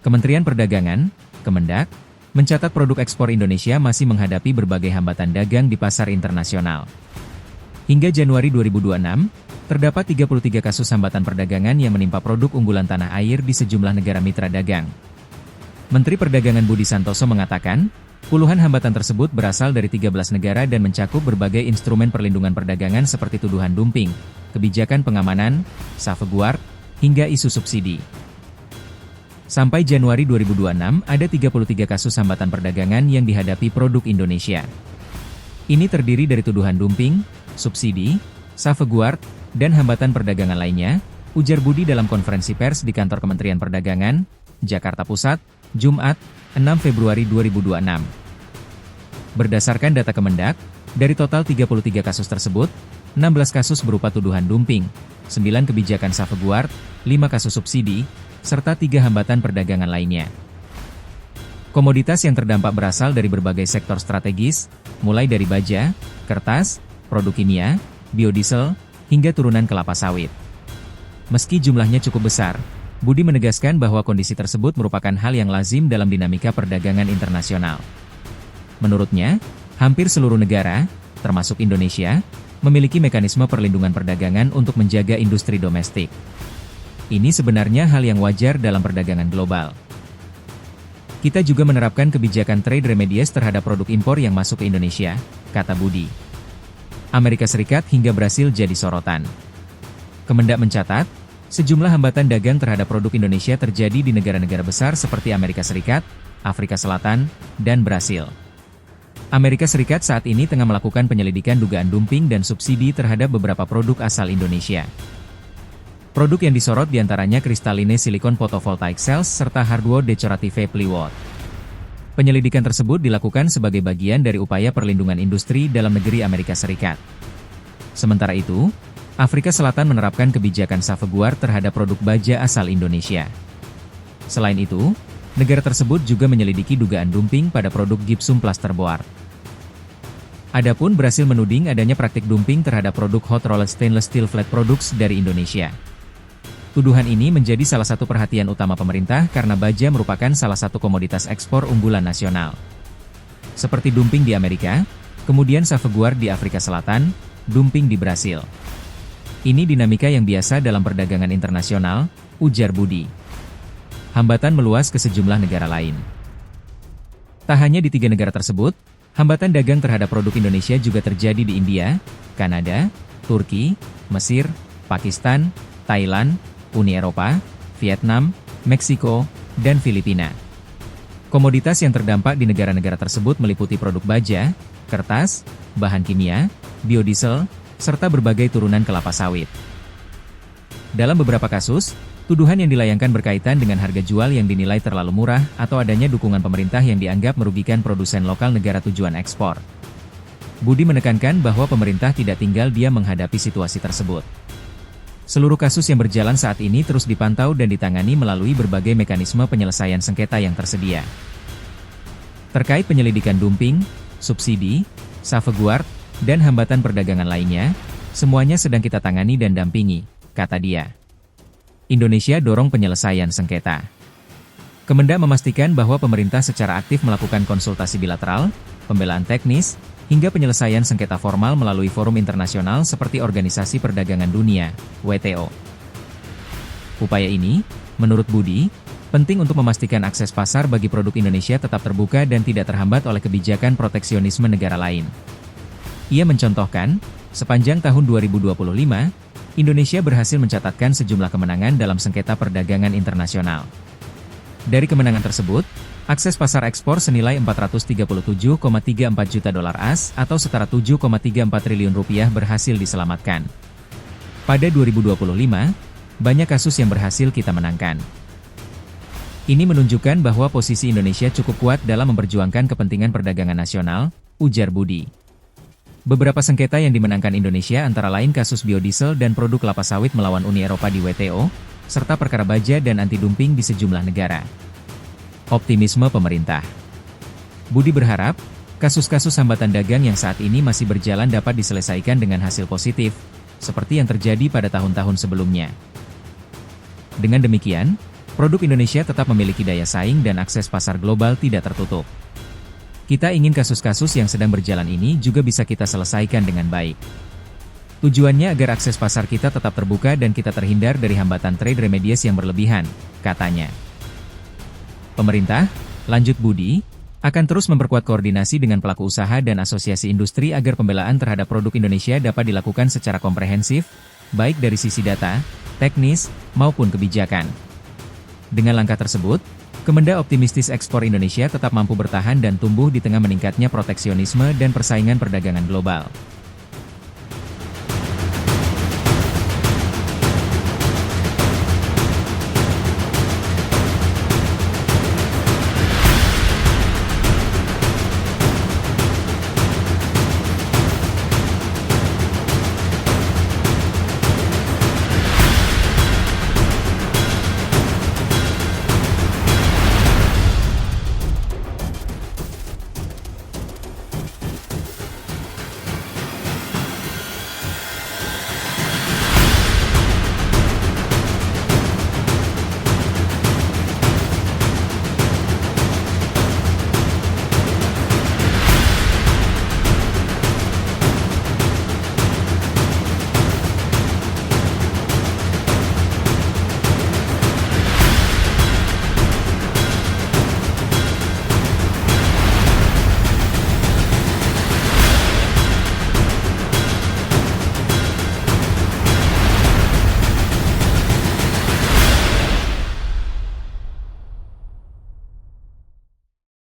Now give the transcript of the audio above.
Kementerian Perdagangan, Kemendak, mencatat produk ekspor Indonesia masih menghadapi berbagai hambatan dagang di pasar internasional. Hingga Januari 2026, terdapat 33 kasus hambatan perdagangan yang menimpa produk unggulan tanah air di sejumlah negara mitra dagang. Menteri Perdagangan Budi Santoso mengatakan, puluhan hambatan tersebut berasal dari 13 negara dan mencakup berbagai instrumen perlindungan perdagangan seperti tuduhan dumping, kebijakan pengamanan, safeguard, hingga isu subsidi. Sampai Januari 2026, ada 33 kasus hambatan perdagangan yang dihadapi produk Indonesia. Ini terdiri dari tuduhan dumping, subsidi, safeguard, dan hambatan perdagangan lainnya, ujar Budi dalam konferensi pers di kantor Kementerian Perdagangan, Jakarta Pusat, Jumat, 6 Februari 2026. Berdasarkan data Kemendak, dari total 33 kasus tersebut, 16 kasus berupa tuduhan dumping, 9 kebijakan safeguard, 5 kasus subsidi, serta 3 hambatan perdagangan lainnya. Komoditas yang terdampak berasal dari berbagai sektor strategis, mulai dari baja, kertas, produk kimia, biodiesel, hingga turunan kelapa sawit. Meski jumlahnya cukup besar, Budi menegaskan bahwa kondisi tersebut merupakan hal yang lazim dalam dinamika perdagangan internasional. Menurutnya, hampir seluruh negara, termasuk Indonesia, memiliki mekanisme perlindungan perdagangan untuk menjaga industri domestik. Ini sebenarnya hal yang wajar dalam perdagangan global. Kita juga menerapkan kebijakan trade remedies terhadap produk impor yang masuk ke Indonesia, kata Budi. Amerika Serikat hingga Brasil jadi sorotan. Kemendak mencatat, sejumlah hambatan dagang terhadap produk Indonesia terjadi di negara-negara besar seperti Amerika Serikat, Afrika Selatan, dan Brasil. Amerika Serikat saat ini tengah melakukan penyelidikan dugaan dumping dan subsidi terhadap beberapa produk asal Indonesia. Produk yang disorot diantaranya Crystalline Silicon Photovoltaic Cells serta Hardwood Decorative Plywood. Penyelidikan tersebut dilakukan sebagai bagian dari upaya perlindungan industri dalam negeri Amerika Serikat. Sementara itu, Afrika Selatan menerapkan kebijakan safeguard terhadap produk baja asal Indonesia. Selain itu, negara tersebut juga menyelidiki dugaan dumping pada produk gypsum plasterboard. Adapun Brasil menuding adanya praktik dumping terhadap produk hot rolled stainless steel flat products dari Indonesia. Tuduhan ini menjadi salah satu perhatian utama pemerintah karena baja merupakan salah satu komoditas ekspor unggulan nasional. Seperti dumping di Amerika, kemudian safeguard di Afrika Selatan, dumping di Brasil. Ini dinamika yang biasa dalam perdagangan internasional, ujar Budi. Hambatan meluas ke sejumlah negara lain. Tak hanya di 3 negara tersebut, hambatan dagang terhadap produk Indonesia juga terjadi di India, Kanada, Turki, Mesir, Pakistan, Thailand, Uni Eropa, Vietnam, Meksiko, dan Filipina. Komoditas yang terdampak di negara-negara tersebut meliputi produk baja, kertas, bahan kimia, biodiesel, serta berbagai turunan kelapa sawit. Dalam beberapa kasus, tuduhan yang dilayangkan berkaitan dengan harga jual yang dinilai terlalu murah atau adanya dukungan pemerintah yang dianggap merugikan produsen lokal negara tujuan ekspor. Budi menekankan bahwa pemerintah tidak tinggal diam menghadapi situasi tersebut. Seluruh kasus yang berjalan saat ini terus dipantau dan ditangani melalui berbagai mekanisme penyelesaian sengketa yang tersedia. Terkait penyelidikan dumping, subsidi, safeguard, dan hambatan perdagangan lainnya, semuanya sedang kita tangani dan dampingi, kata dia. Indonesia dorong penyelesaian sengketa. Kemendak memastikan bahwa pemerintah secara aktif melakukan konsultasi bilateral, pembelaan teknis, hingga penyelesaian sengketa formal melalui forum internasional seperti Organisasi Perdagangan Dunia, WTO. Upaya ini, menurut Budi, penting untuk memastikan akses pasar bagi produk Indonesia tetap terbuka dan tidak terhambat oleh kebijakan proteksionisme negara lain. Ia mencontohkan, sepanjang tahun 2025, Indonesia berhasil mencatatkan sejumlah kemenangan dalam sengketa perdagangan internasional. Dari kemenangan tersebut, akses pasar ekspor senilai 437,34 juta dolar AS atau setara 7,34 triliun rupiah berhasil diselamatkan. Pada 2025, banyak kasus yang berhasil kita menangkan. Ini menunjukkan bahwa posisi Indonesia cukup kuat dalam memperjuangkan kepentingan perdagangan nasional, ujar Budi. Beberapa sengketa yang dimenangkan Indonesia antara lain kasus biodiesel dan produk kelapa sawit melawan Uni Eropa di WTO, serta perkara baja dan anti-dumping di sejumlah negara. Optimisme pemerintah. Budi berharap, kasus-kasus hambatan dagang yang saat ini masih berjalan dapat diselesaikan dengan hasil positif, seperti yang terjadi pada tahun-tahun sebelumnya. Dengan demikian, produk Indonesia tetap memiliki daya saing dan akses pasar global tidak tertutup. Kita ingin kasus-kasus yang sedang berjalan ini juga bisa kita selesaikan dengan baik. Tujuannya agar akses pasar kita tetap terbuka dan kita terhindar dari hambatan trade remedies yang berlebihan, katanya. Pemerintah, lanjut Budi, akan terus memperkuat koordinasi dengan pelaku usaha dan asosiasi industri agar pembelaan terhadap produk Indonesia dapat dilakukan secara komprehensif, baik dari sisi data, teknis, maupun kebijakan. Dengan langkah tersebut, Kemendak optimistis ekspor Indonesia tetap mampu bertahan dan tumbuh di tengah meningkatnya proteksionisme dan persaingan perdagangan global.